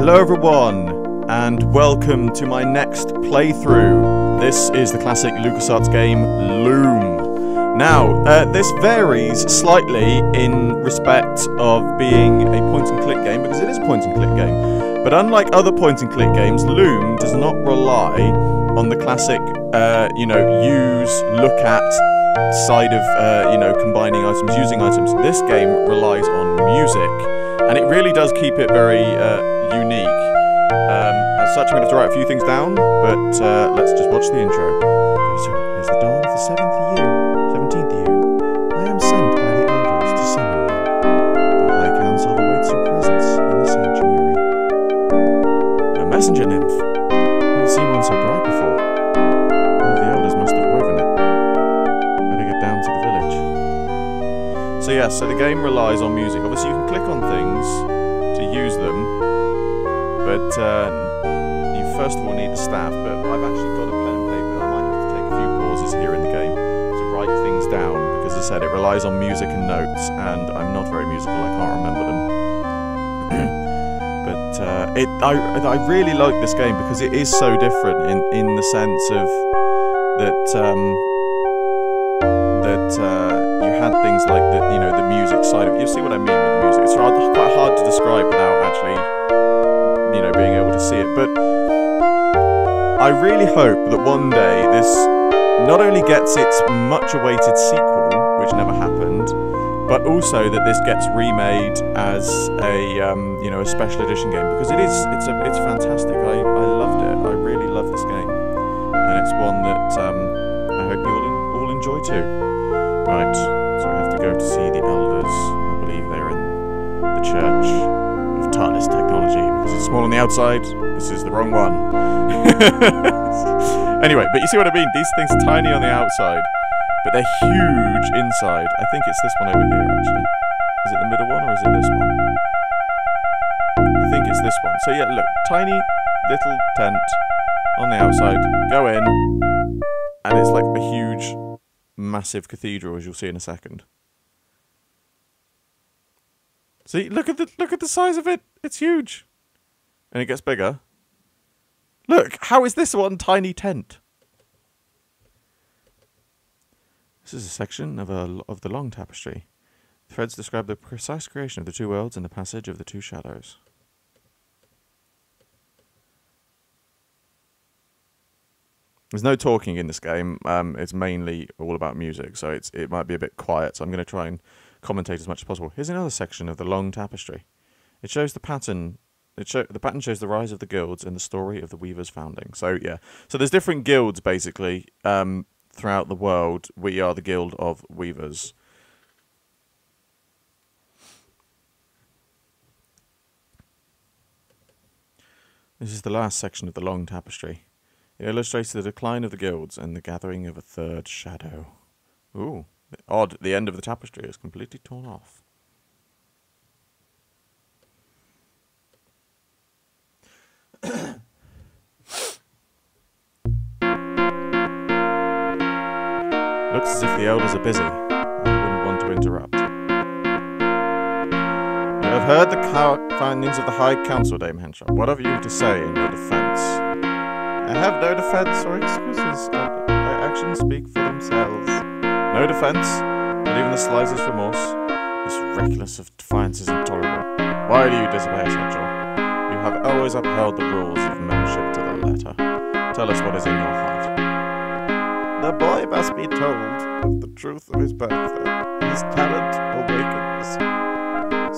Hello everyone, and welcome to my next playthrough. This is the classic LucasArts game, Loom. Now, this varies slightly in respect of being a point-and-click game, because it is a point-and-click game. But unlike other point-and-click games, Loom does not rely on the classic, use, look at side of, combining items, using items. This game relies on music, and it really does keep it very unique. As such, I'm going to have to write a few things down, but let's just watch the intro. It's the dawn of the 17th year. I am sent by the elders to summon you. The High Council awaits your presence in the sanctuary. A messenger nymph. I've seen one so bright before. One of the elders must have woven it. Better get down to the village. So yes, so the game relies on music. Obviously you can click on things to use them, but you first of all need the staff, but I've actually got a pen and paper. I might have to take a few pauses here in the game to write things down, because as I said, it relies on music and notes, and I'm not very musical, I can't remember them. But I really like this game because it is so different in the sense of that you had things like the music side of it. You see what I mean with the music. It's quite hard to describe without actually being able to see it. But I really hope that one day this not only gets its much awaited sequel, which never happened, but also that this gets remade as a special edition game, because it's fantastic. I loved it. I really love this game, and it's one that I hope you all enjoy too. Right, so we have to go to see the elders. I believe they're in the church of TARDIS technology, because it's small on the outside. This is the wrong one. Anyway, but you see what I mean? These things are tiny on the outside, but they're huge inside. I think it's this one over here, actually. Is it the middle one, or is it this one? I think it's this one. So yeah, look, tiny little tent on the outside. Go in, and it's like a huge, massive cathedral, as you'll see in a second. See, look at the size of it. It's huge, and it gets bigger. Look, how is this one tiny tent? This is a section of the long tapestry. Threads describe the precise creation of the two worlds and the passage of the two shadows. There's no talking in this game. It's mainly all about music, so it might be a bit quiet. So I'm going to try and commentate as much as possible. Here's another section of the long tapestry. It shows the pattern. The pattern shows the rise of the guilds and the story of the weavers' founding. So yeah, so there's different guilds basically throughout the world. We are the Guild of Weavers. This is the last section of the long tapestry. It illustrates the decline of the guilds and the gathering of a third shadow. Ooh, odd. The end of the tapestry is completely torn off. Looks as if the elders are busy. I wouldn't want to interrupt. You have heard the findings of the High Council, Dame Henshaw. What have you to say in your defence? I have no defence or excuses. My actions speak for themselves. No defence, not even the slightest remorse. This reckless of defiance is intolerable. Why do you disobey us, Henshaw? You have always upheld the rules of membership to the letter. Tell us what is in your heart. The boy must be told of the truth of his birth. His talent awakens.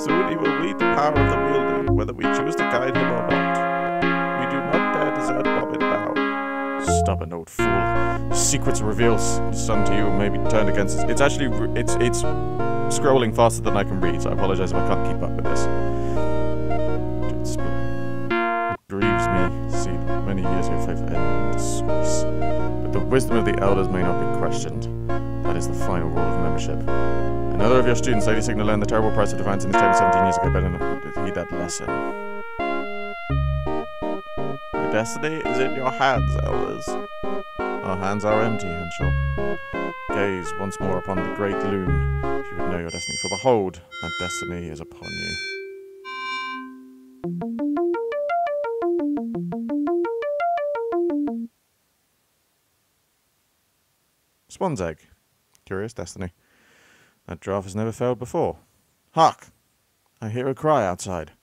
Soon he will read the power of the wielder, whether we choose to guide him or not. We do not dare desert Bobbin now. Stubborn old fool. Secrets reveals some to you may be turned against us. It's actually, it's scrolling faster than I can read, so I apologize if I can't keep up with this. It grieves me to see many years of your faith end in disgrace. But the wisdom of the elders may not be questioned. That is the final rule of membership. Another of your students, Lady Signa, learned the terrible price of defiance in this chamber 17 years ago. Better not heed that lesson. Your destiny is in your hands, elders. Our hands are empty, Henshaw. Gaze once more upon the great loom, if you would know your destiny. For behold, that destiny is upon you. Swan's egg. Curious destiny. That giraffe has never failed before. Hark! I hear a cry outside.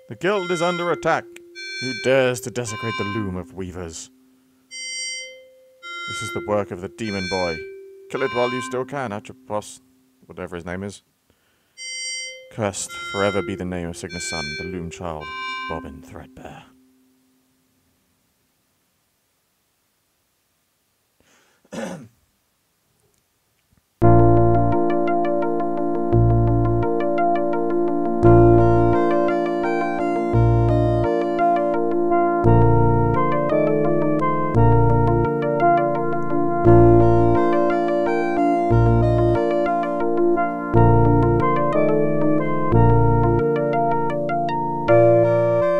The guild is under attack. Who dares to desecrate the loom of weavers? This is the work of the demon boy. Kill it while you still can, Atropos, whatever his name is. Cursed forever be the name of Cygnus' son, the loom child, Bobbin Threadbare.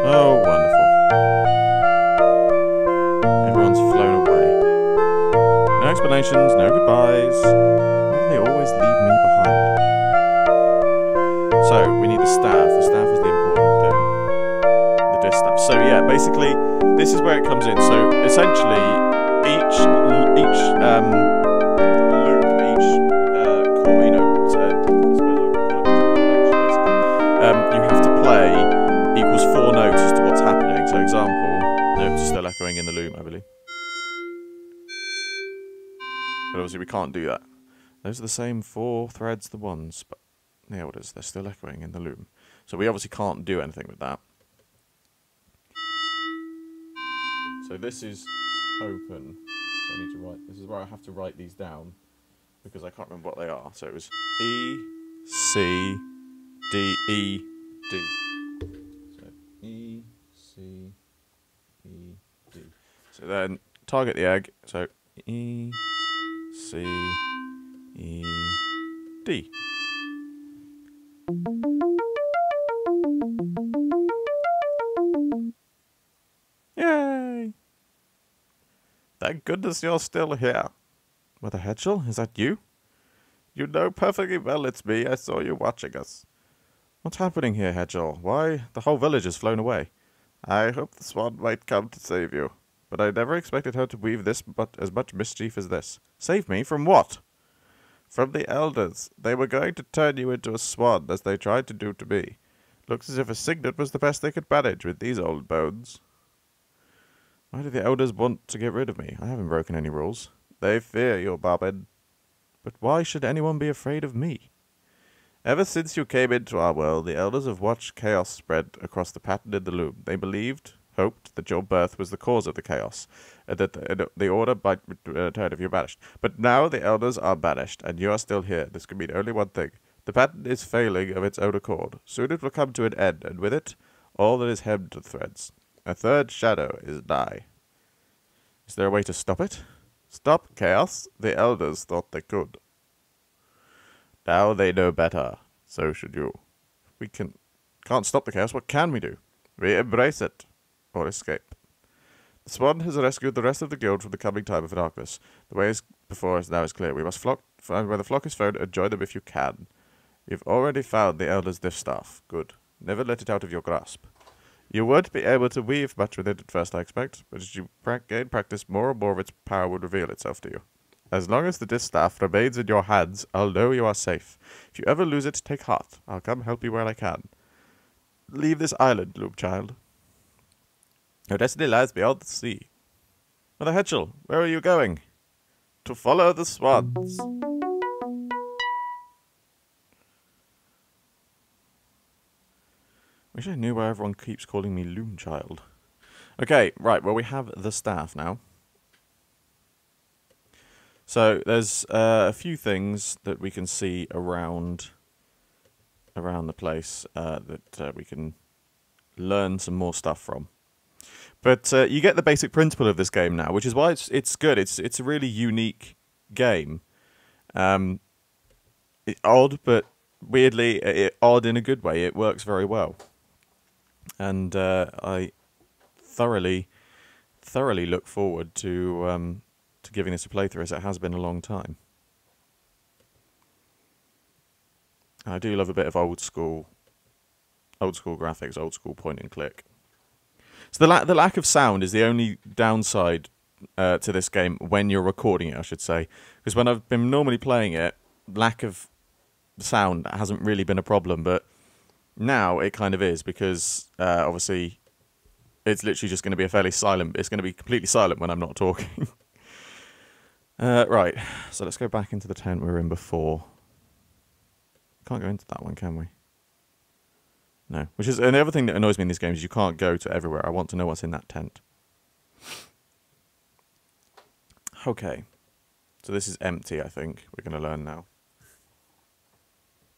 Oh, wonderful. Everyone's flown away. No explanations, no goodbyes. Why do they always leave me behind? So, we need the staff. The staff is the important thing. The distaff. So, yeah, basically, this is where it comes in. So, essentially, each loop, each core, you know, I suppose you have to play equals 4 notes as to what's happening. So, example, notes are still echoing in the loom, I believe. But obviously we can't do that. Those are the same 4 threads, the ones, but the elders, they're still echoing in the loom. So we obviously can't do anything with that. So this is open. So I need to write, this is where I have to write these down, because I can't remember what they are. So it was E, C, D, E, D. So E, C, E, D. So then target the egg. So E, C, E, D. Yay! Thank goodness you're still here. Mother Hedgel, is that you? You know perfectly well it's me. I saw you watching us. What's happening here, Hedgel? Why, the whole village has flown away. I hope the swan might come to save you. But I never expected her to weave as much mischief as this. Save me from what? From the elders. They were going to turn you into a swan, as they tried to do to me. Looks as if a signet was the best they could manage with these old bones. Why do the elders want to get rid of me? I haven't broken any rules. They fear you, Bobbin. But why should anyone be afraid of me? Ever since you came into our world, the elders have watched chaos spread across the pattern in the loom. They hoped that your birth was the cause of the chaos, and that the order might return if you're banished. But now the elders are banished, and you are still here. This can mean only one thing. The pattern is failing of its own accord. Soon it will come to an end, and with it, all that is hemmed to threads. A third shadow is nigh. Is there a way to stop it? Stop chaos? The elders thought they could. Now they know better. So should you. We can't stop the chaos. What can we do? We embrace it. Or escape. The swan has rescued the rest of the guild from the coming time of darkness. The way before us now is clear. We must find where the flock is found and join them if you can. You've already found the elder's distaff. Good. Never let it out of your grasp. You won't be able to weave much with it at first, I expect, but as you gain practice, more and more of its power will reveal itself to you. As long as the distaff remains in your hands, I'll know you are safe. If you ever lose it, take heart. I'll come help you where I can. Leave this island, Loom child. Your destiny lies beyond the sea. Mother Hedgel, where are you going? To follow the swans. Wish I knew why everyone keeps calling me Loom child. Okay, right, well we have the staff now. So there's a few things that we can see around the place that we can learn some more stuff from. But you get the basic principle of this game now, which is why it's good. It's a really unique game. Odd, but weirdly odd in a good way. It works very well, and I thoroughly thoroughly look forward to giving this a playthrough, as it has been a long time. I do love a bit of old school graphics, old school point and click. So the lack of sound is the only downside to this game when you're recording it, I should say, because when I've been normally playing it, lack of sound hasn't really been a problem, but now it kind of is, because obviously it's literally just going to be it's going to be completely silent when I'm not talking. Right, so let's go back into the tent we were in before. Can't go into that one, can we? No. And the other thing that annoys me in these games is you can't go to everywhere. I want to know what's in that tent. Okay. So this is empty, I think. We're going to learn now.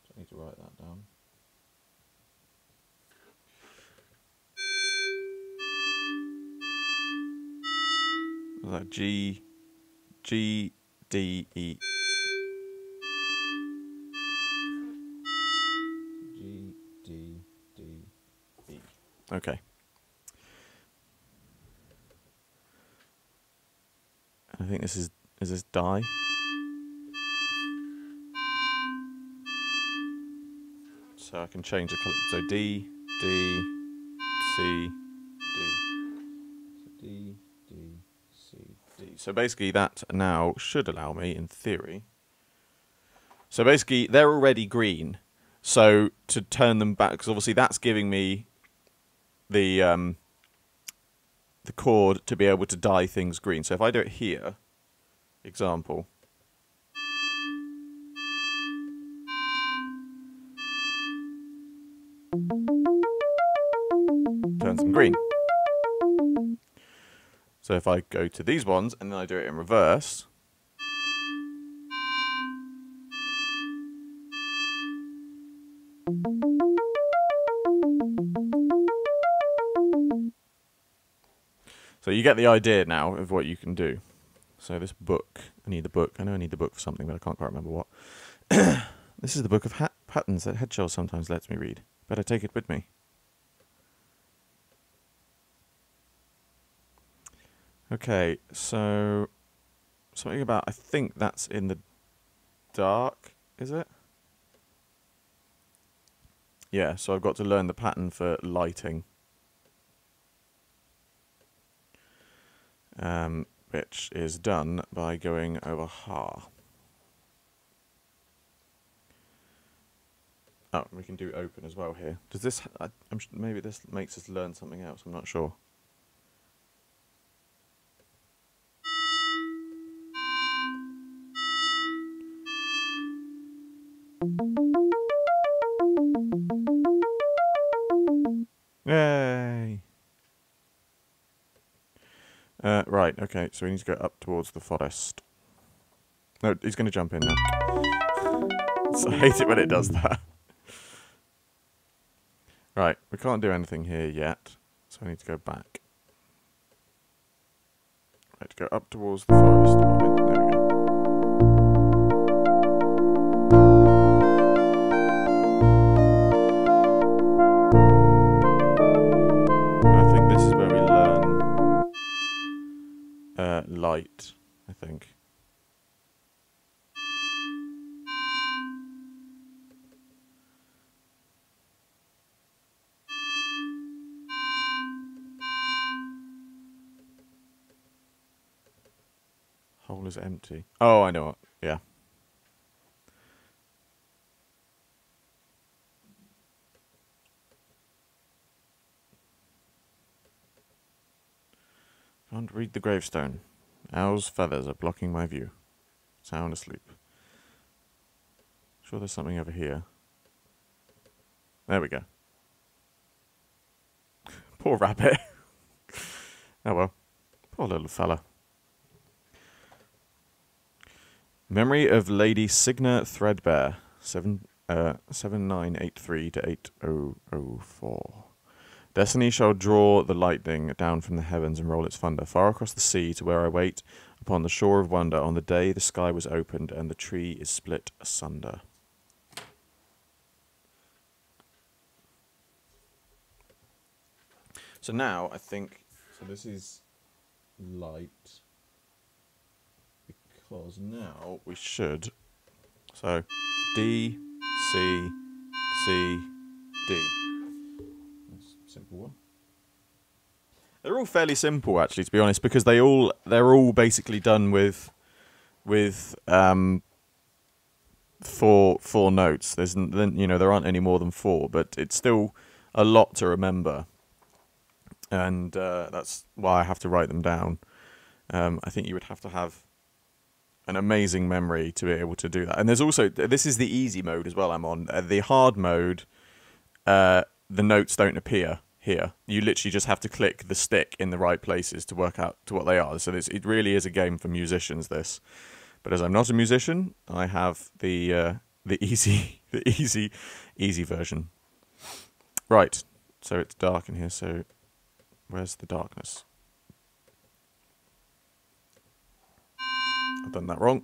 So I need to write that down. What's that? G, D, E. Okay. I think is this die? So I can change the colour. So D, D, C, D. So D, D, C, D. So basically that now should allow me, in theory. So basically they're already green. So to turn them back, because obviously that's giving me the chord to be able to dye things green. So if I do it here, example, turns them green. So if I go to these ones and then I do it in reverse, so you get the idea now of what you can do. So this book, I need the book. I know I need the book for something, but I can't quite remember what. This is the book of patterns that Headshell sometimes lets me read. Better take it with me. Okay, so something about, I think that's in the dark, is it? Yeah, so I've got to learn the pattern for lighting. Which is done by going over ha. Oh, we can do open as well here. Does this? Maybe this makes us learn something else. I'm not sure. Yay! Right, okay, so we need to go up towards the forest. No, he's going to jump in now. So I hate it when it does that. Right, we can't do anything here yet, so I need to go back. Right, go up towards the forest. There we go. I think this is where we learn light, I think. Hole is empty. Oh, I know what. Yeah. Can't read the gravestone. Owl's feathers are blocking my view. Sound asleep. Sure there's something over here. There we go. Poor rabbit. Oh well. Poor little fella. Memory of Lady Signa Threadbare, 7983 to 8004. Destiny shall draw the lightning down from the heavens and roll its thunder far across the sea to where I wait upon the shore of wonder on the day the sky was opened and the tree is split asunder. So now I think, so this is light, because now we should. So D, C, C, D. That's a simple one. They're all fairly simple, actually, to be honest, because they're all basically done with four notes. There aren't any more than four, but it's still a lot to remember, and that's why I have to write them down. I think you would have to have an amazing memory to be able to do that. And there's also, this is the easy mode as well I'm on. The hard mode, the notes don't appear here. You literally just have to click the stick in the right places to work out to what they are. So it really is a game for musicians, this. But as I'm not a musician, I have the easy version. Right. So it's dark in here. So where's the darkness? I've done that wrong.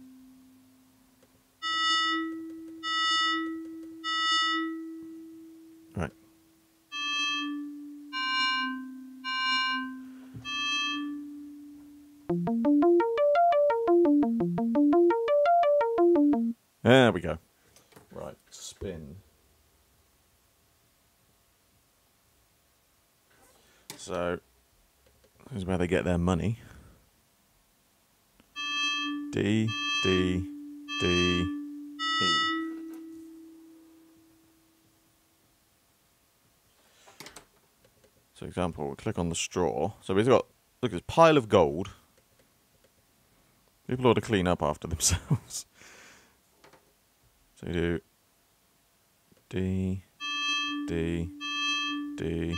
Right. There we go. Right, spin. So, this is where they get their money. D, D, D, E. So, example, we'll click on the straw. So we've got, look at this pile of gold. People ought to clean up after themselves. So you do D, D, D,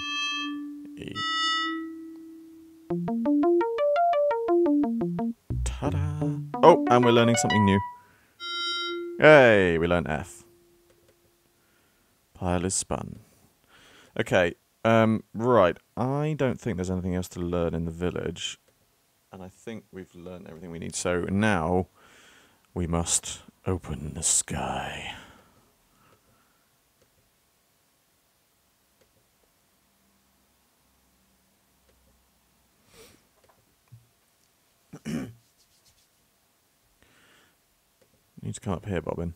E. Ta-da! Oh, and we're learning something new. Hey, we learned F. Pile is spun. Okay, right. I don't think there's anything else to learn in the village. And I think we've learned everything we need. So now we must open the sky. You need to come up here, Bobbin.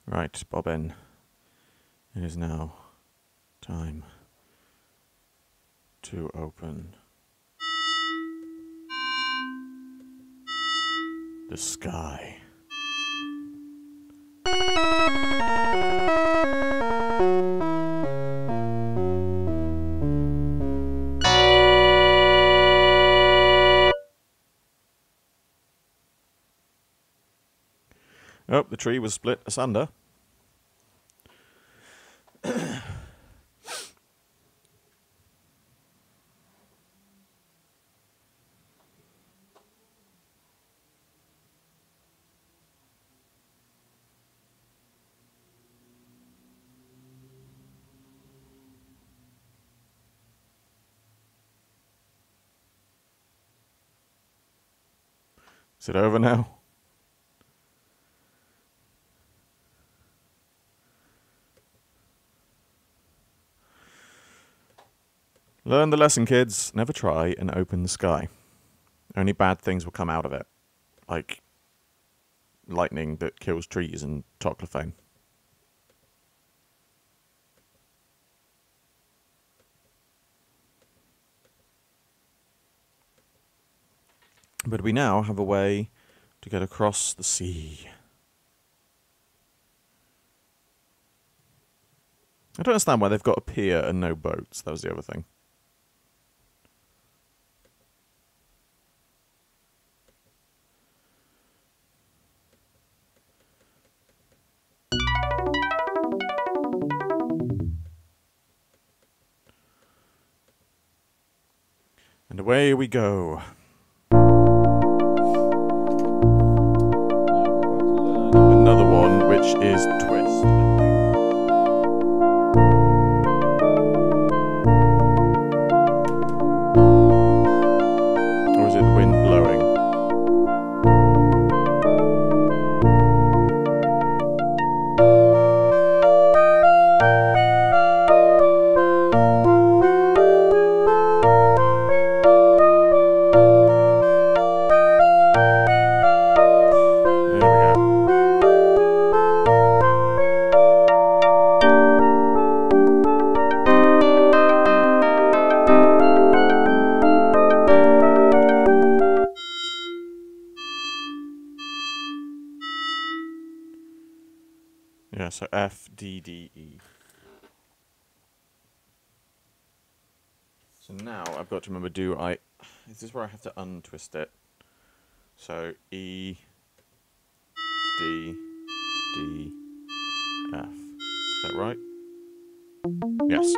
Right, Bobbin. It is now time to open the sky. Oh, the tree was split asunder. Is it over now? Learn the lesson, kids. Never try and open the sky. Only bad things will come out of it. Like lightning that kills trees and toclophane. But we now have a way to get across the sea. I don't understand why they've got a pier and no boats. That was the other thing. And away we go. Another one, which is twist, I think. Or is it the wind blowing? So F, D, D, E. So now I've got to remember, is this where I have to untwist it? So E, D, D, F. Is that right? Yes.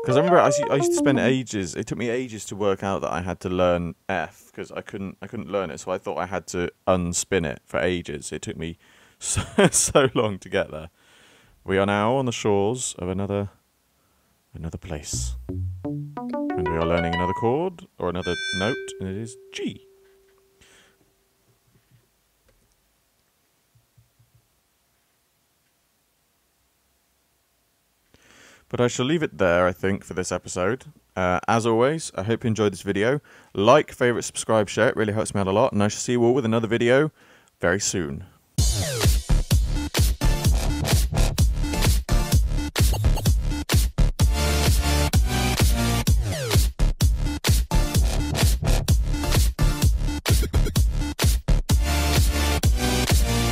Because I remember I used to spend ages. It took me ages to work out that I had to learn F because I couldn't learn it. So I thought I had to unspin it for ages. It took me so long to get there. We are now on the shores of another place, and we are learning another chord or another note, and it is G. But I shall leave it there, I think, for this episode. As always, I hope you enjoyed this video. Like, favourite, subscribe, share. It really helps me out a lot. And I shall see you all with another video very soon.